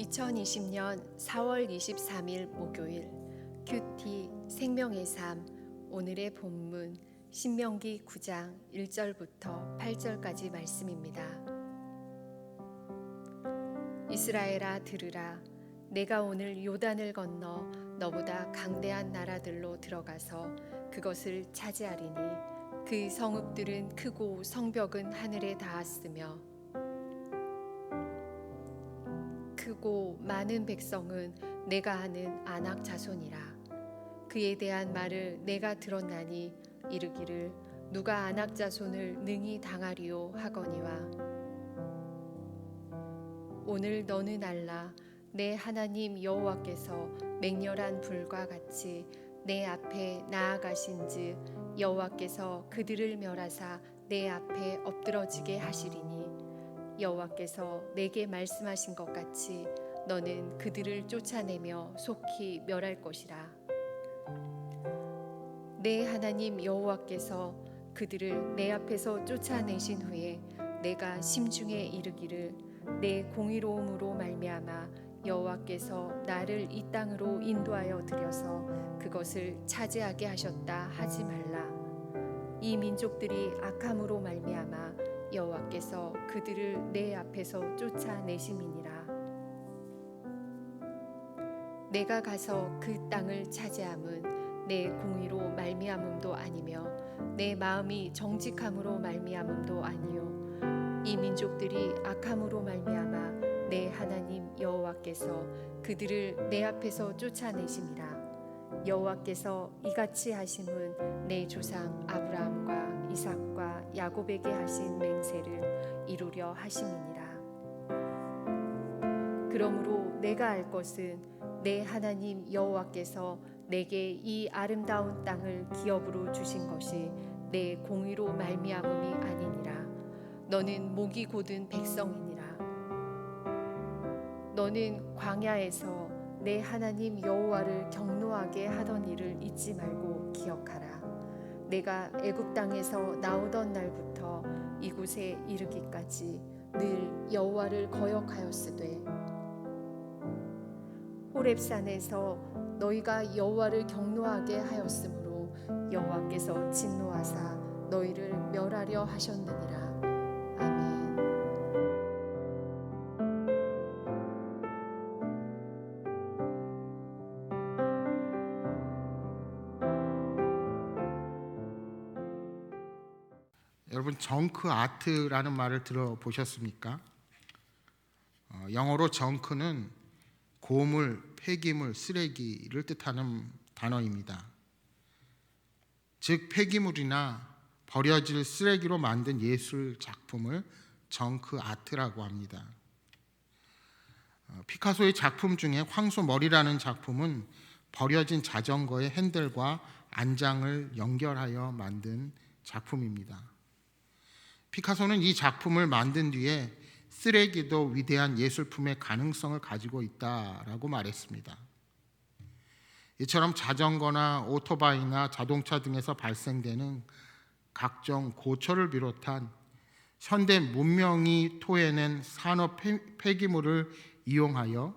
2020년 4월 23일 목요일 큐티 생명의 삶. 오늘의 본문 신명기 9장 1절부터 8절까지 말씀입니다. 이스라엘아 들으라. 내가 오늘 요단을 건너 너보다 강대한 나라들로 들어가서 그것을 차지하리니 그 성읍들은 크고 성벽은 하늘에 닿았으며 크고 많은 백성은 내가 아는 아낙 자손이라. 그에 대한 말을 내가 들었나니 이르기를 누가 아낙 자손을 능히 당하리요 하거니와 오늘 너는 알라. 내 하나님 여호와께서 맹렬한 불과 같이 내 앞에 나아가신즉 여호와께서 그들을 멸하사 내 앞에 엎드러지게 하시리니 여호와께서 내게 말씀하신 것 같이 너는 그들을 쫓아내며 속히 멸할 것이라. 내 하나님 여호와께서 그들을 내 앞에서 쫓아내신 후에 내가 심중에 이르기를 내 공의로움으로 말미암아 여호와께서 나를 이 땅으로 인도하여 들여서 그것을 차지하게 하셨다 하지 말라. 이 민족들이 악함으로 말미암아 여호와께서 그들을 내 앞에서 쫓아내심이니라. 내가 가서 그 땅을 차지함은 내 공의로 말미암음도 아니며 내 마음이 정직함으로 말미암음도 아니요 이 민족들이 악함으로 말미암아 내 하나님 여호와께서 그들을 내 앞에서 쫓아내심이라. 여호와께서 이같이 하심은 내 조상 아브라함과 이삭과 야곱에게 하신 맹세를 이루려 하심이니라. 그러므로 내가 알 것은 내 하나님 여호와께서 내게 이 아름다운 땅을 기업으로 주신 것이 내 공의로 말미암음이 아니니라. 너는 목이 곧은 백성이니라. 너는 광야에서 내 하나님 여호와를 경노하게 하던 일을 잊지 말고 기억하라. 내가 애굽 땅에서 나오던 날부터 이곳에 이르기까지 늘 여호와를 거역하였으되 호렙산에서 너희가 여호와를 경노하게 하였으므로 여호와께서 진노하사 너희를 멸하려 하셨느니라. 아멘. 여러분, 정크 아트라는 말을 들어보셨습니까? 영어로 정크는 고물, 폐기물, 쓰레기를 뜻하는 단어입니다. 즉 폐기물이나 버려질 쓰레기로 만든 예술 작품을 정크 아트라고 합니다. 피카소의 작품 중에 황소머리라는 작품은 버려진 자전거의 핸들과 안장을 연결하여 만든 작품입니다. 피카소는 이 작품을 만든 뒤에 쓰레기도 위대한 예술품의 가능성을 가지고 있다라고 말했습니다. 이처럼 자전거나 오토바이나 자동차 등에서 발생되는 각종 고철을 비롯한 현대 문명이 토해낸 산업 폐기물을 이용하여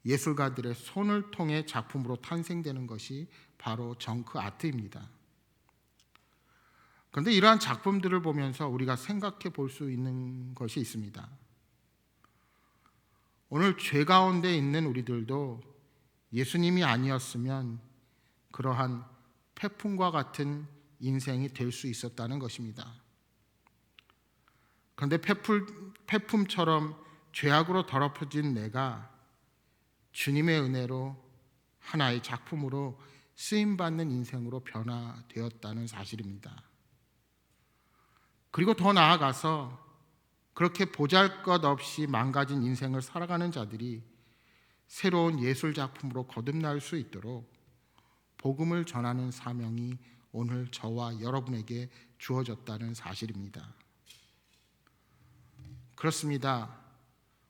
예술가들의 손을 통해 작품으로 탄생되는 것이 바로 정크 아트입니다. 그런데 이러한 작품들을 보면서 우리가 생각해 볼 수 있는 것이 있습니다. 오늘 죄 가운데 있는 우리들도 예수님이 아니었으면 그러한 폐품과 같은 인생이 될 수 있었다는 것입니다. 그런데 폐품처럼 죄악으로 더럽혀진 내가 주님의 은혜로 하나의 작품으로 쓰임받는 인생으로 변화되었다는 사실입니다. 그리고 더 나아가서 그렇게 보잘것없이 망가진 인생을 살아가는 자들이 새로운 예술 작품으로 거듭날 수 있도록 복음을 전하는 사명이 오늘 저와 여러분에게 주어졌다는 사실입니다. 그렇습니다.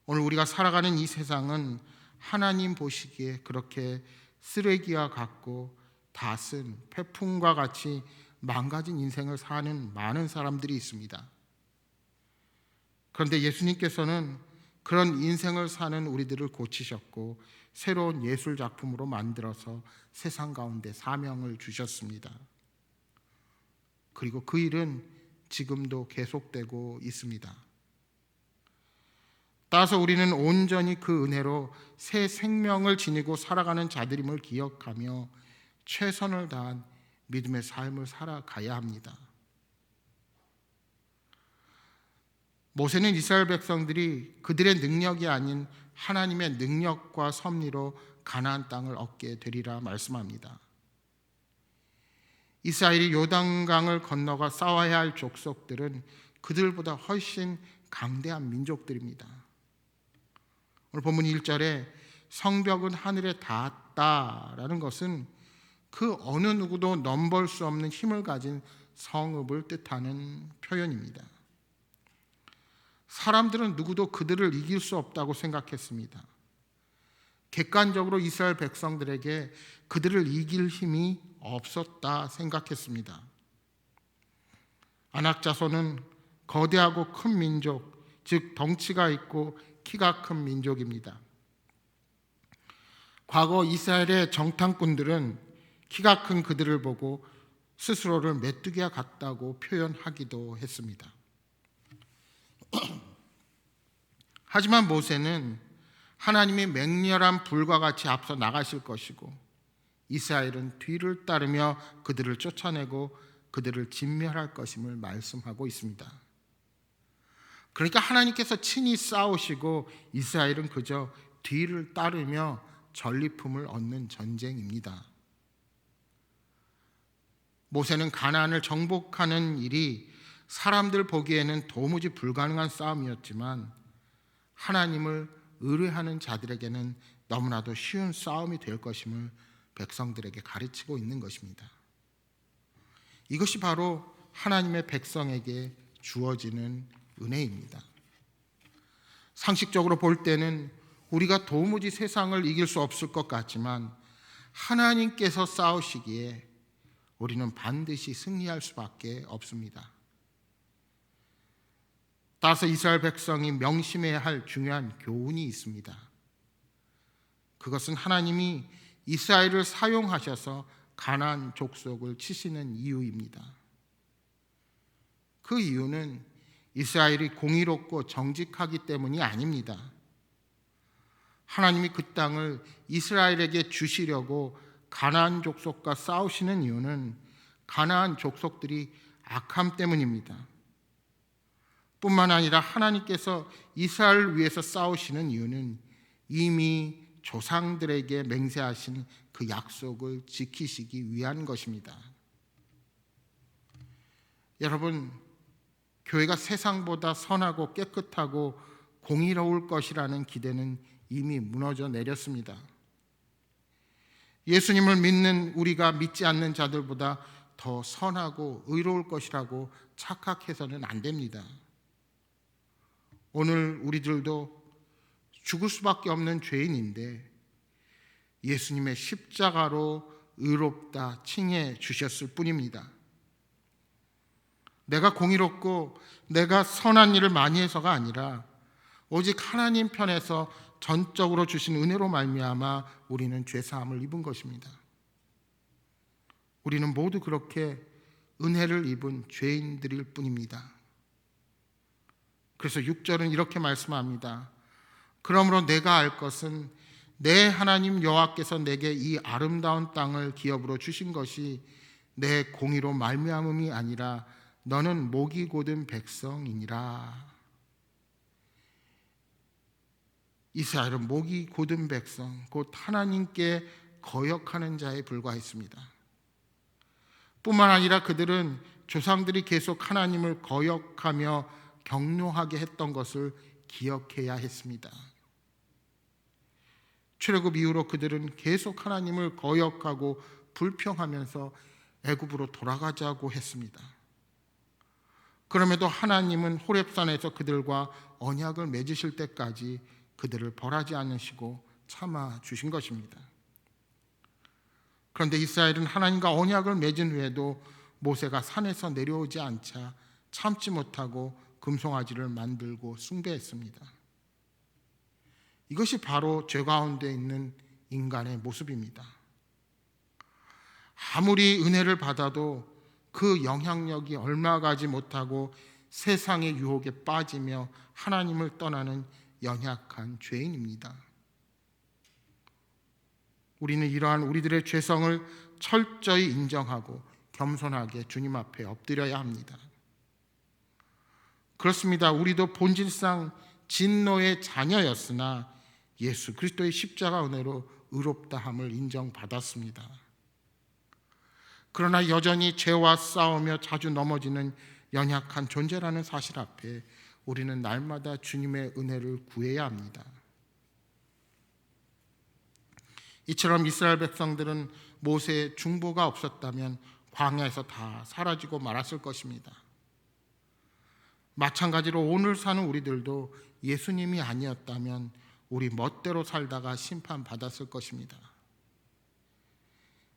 오늘 우리가 살아가는 이 세상은 하나님 보시기에 그렇게 쓰레기와 같고 다 쓴 폐품과 같이 망가진 인생을 사는 많은 사람들이 있습니다. 그런데 예수님께서는 그런 인생을 사는 우리들을 고치셨고 새로운 예술 작품으로 만들어서 세상 가운데 사명을 주셨습니다. 그리고 그 일은 지금도 계속되고 있습니다. 따라서 우리는 온전히 그 은혜로 새 생명을 지니고 살아가는 자들임을 기억하며 최선을 다한 믿음의 삶을 살아가야 합니다. 모세는 이스라엘 백성들이 그들의 능력이 아닌 하나님의 능력과 섭리로 가나안 땅을 얻게 되리라 말씀합니다. 이스라엘이 요단강을 건너가 싸워야 할 족속들은 그들보다 훨씬 강대한 민족들입니다. 오늘 본문 1절에 성벽은 하늘에 닿았다라는 것은 그 어느 누구도 넘볼 수 없는 힘을 가진 성읍을 뜻하는 표현입니다. 사람들은 누구도 그들을 이길 수 없다고 생각했습니다. 객관적으로 이스라엘 백성들에게 그들을 이길 힘이 없었다 생각했습니다. 아낙 자손은 거대하고 큰 민족, 즉 덩치가 있고 키가 큰 민족입니다. 과거 이스라엘의 정탐꾼들은 키가 큰 그들을 보고 스스로를 메뚜기와 같다고 표현하기도 했습니다. 하지만 모세는 하나님이 맹렬한 불과 같이 앞서 나가실 것이고 이스라엘은 뒤를 따르며 그들을 쫓아내고 그들을 진멸할 것임을 말씀하고 있습니다. 그러니까 하나님께서 친히 싸우시고 이스라엘은 그저 뒤를 따르며 전리품을 얻는 전쟁입니다. 모세는 가나안을 정복하는 일이 사람들 보기에는 도무지 불가능한 싸움이었지만 하나님을 의뢰하는 자들에게는 너무나도 쉬운 싸움이 될 것임을 백성들에게 가르치고 있는 것입니다. 이것이 바로 하나님의 백성에게 주어지는 은혜입니다. 상식적으로 볼 때는 우리가 도무지 세상을 이길 수 없을 것 같지만 하나님께서 싸우시기에 우리는 반드시 승리할 수밖에 없습니다. 따라서 이스라엘 백성이 명심해야 할 중요한 교훈이 있습니다. 그것은 하나님이 이스라엘을 사용하셔서 가나안 족속을 치시는 이유입니다. 그 이유는 이스라엘이 공의롭고 정직하기 때문이 아닙니다. 하나님이 그 땅을 이스라엘에게 주시려고 가나안 족속과 싸우시는 이유는 가나안 족속들이 악함 때문입니다. 뿐만 아니라 하나님께서 이스라엘을 위해서 싸우시는 이유는 이미 조상들에게 맹세하신 그 약속을 지키시기 위한 것입니다. 여러분, 교회가 세상보다 선하고 깨끗하고 공의로울 것이라는 기대는 이미 무너져 내렸습니다. 예수님을 믿는 우리가 믿지 않는 자들보다 더 선하고 의로울 것이라고 착각해서는 안 됩니다. 오늘 우리들도 죽을 수밖에 없는 죄인인데 예수님의 십자가로 의롭다 칭해 주셨을 뿐입니다. 내가 공의롭고 내가 선한 일을 많이 해서가 아니라 오직 하나님 편에서 전적으로 주신 은혜로 말미암아 우리는 죄사함을 입은 것입니다. 우리는 모두 그렇게 은혜를 입은 죄인들일 뿐입니다. 그래서 6절은 이렇게 말씀합니다. 그러므로 내가 알 것은 내 하나님 여호와께서 내게 이 아름다운 땅을 기업으로 주신 것이 내 공의로 말미암음이 아니라 너는 목이 곧은 백성이니라. 이스라엘은 목이 곧은 백성, 곧 하나님께 거역하는 자에 불과했습니다. 뿐만 아니라 그들은 조상들이 계속 하나님을 거역하며 경노하게 했던 것을 기억해야 했습니다. 출애굽 이후로 그들은 계속 하나님을 거역하고 불평하면서 애굽으로 돌아가자고 했습니다. 그럼에도 하나님은 호렙산에서 그들과 언약을 맺으실 때까지 그들을 벌하지 않으시고 참아 주신 것입니다. 그런데 이스라엘은 하나님과 언약을 맺은 후에도 모세가 산에서 내려오지 않자 참지 못하고 금송아지를 만들고 숭배했습니다. 이것이 바로 죄 가운데 있는 인간의 모습입니다. 아무리 은혜를 받아도 그 영향력이 얼마 가지 못하고 세상의 유혹에 빠지며 하나님을 떠나는 연약한 죄인입니다. 우리는 이러한 우리들의 죄성을 철저히 인정하고 겸손하게 주님 앞에 엎드려야 합니다. 그렇습니다. 우리도 본질상 진노의 자녀였으나 예수 그리스도의 십자가 은혜로 의롭다함을 인정받았습니다. 그러나 여전히 죄와 싸우며 자주 넘어지는 연약한 존재라는 사실 앞에 우리는 날마다 주님의 은혜를 구해야 합니다. 이처럼 이스라엘 백성들은 모세의 중보가 없었다면 광야에서 다 사라지고 말았을 것입니다. 마찬가지로 오늘 사는 우리들도 예수님이 아니었다면 우리 멋대로 살다가 심판받았을 것입니다.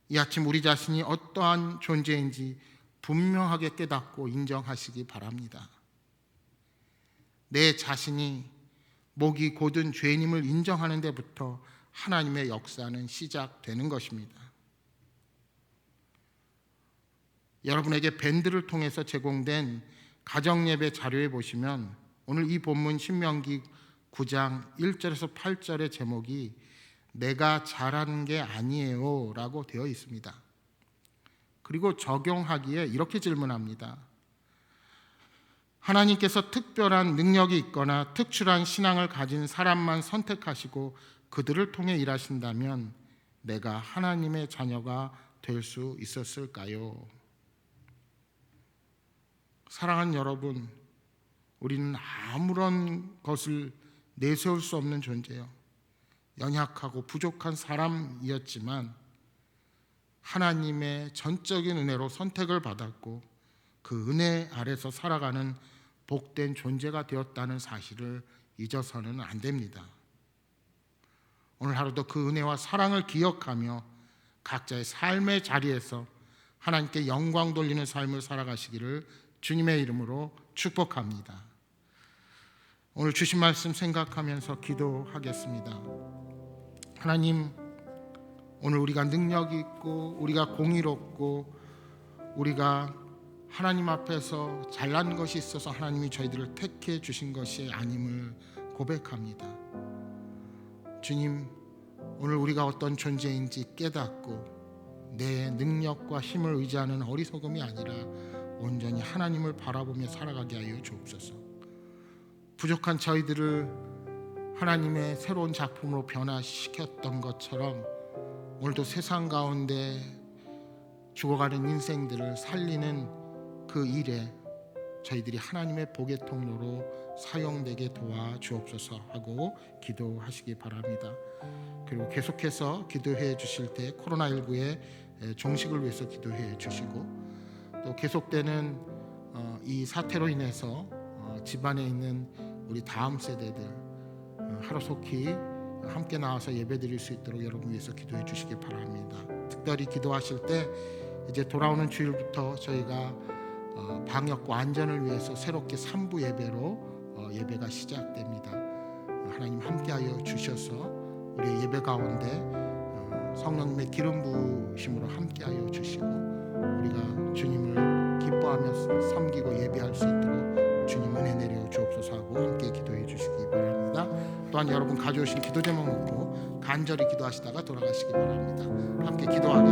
이 아침 우리 자신이 어떠한 존재인지 분명하게 깨닫고 인정하시기 바랍니다. 내 자신이 목이 곧은 죄인임을 인정하는 데부터 하나님의 역사는 시작되는 것입니다. 여러분에게 밴드를 통해서 제공된 가정예배 자료에 보시면 오늘 이 본문 신명기 9장 1절에서 8절의 제목이 내가 잘하는 게 아니에요 라고 되어 있습니다. 그리고 적용하기에 이렇게 질문합니다. 하나님께서 특별한 능력이 있거나 특출한 신앙을 가진 사람만 선택하시고 그들을 통해 일하신다면 내가 하나님의 자녀가 될 수 있었을까요? 사랑하는 여러분, 우리는 아무런 것을 내세울 수 없는 존재요. 연약하고 부족한 사람이었지만 하나님의 전적인 은혜로 선택을 받았고 그 은혜 아래서 살아가는 복된 존재가 되었다는 사실을 잊어서는 안 됩니다. 오늘 하루도 그 은혜와 사랑을 기억하며 각자의 삶의 자리에서 하나님께 영광 돌리는 삶을 살아가시기를 주님의 이름으로 축복합니다. 오늘 주신 말씀 생각하면서 기도하겠습니다. 하나님, 오늘 우리가 능력이 있고 우리가 공의롭고 우리가 하나님 앞에서 잘난 것이 있어서 하나님이 저희들을 택해 주신 것이 아님을 고백합니다. 주님, 오늘 우리가 어떤 존재인지 깨닫고 내 능력과 힘을 의지하는 어리석음이 아니라 온전히 하나님을 바라보며 살아가게 하여 주옵소서. 부족한 저희들을 하나님의 새로운 작품으로 변화시켰던 것처럼 오늘도 세상 가운데 죽어가는 인생들을 살리는 그 일에 저희들이 하나님의 복의 통로로 사용되게 도와주옵소서 하고 기도하시기 바랍니다. 그리고 계속해서 기도해 주실 때 코로나19의 종식을 위해서 기도해 주시고 또 계속되는 이 사태로 인해서 집안에 있는 우리 다음 세대들 하루속히 함께 나와서 예배드릴 수 있도록 여러분 위해서 기도해 주시기 바랍니다. 특별히 기도하실 때 이제 돌아오는 주일부터 저희가 방역과 안전을 위해서 새롭게 3부 예배로 예배가 시작됩니다. 하나님 함께하여 주셔서 우리의 예배 가운데 성령님의 기름 부으심으로 함께하여 주시고 우리가 주님을 기뻐하며 섬기고 예배할 수 있도록 주님 은혜 내려 주옵소서 하고 함께 기도해 주시기 바랍니다. 또한 여러분 가져오신 기도 제목 놓고 간절히 기도하시다가 돌아가시기 바랍니다. 함께 기도하시고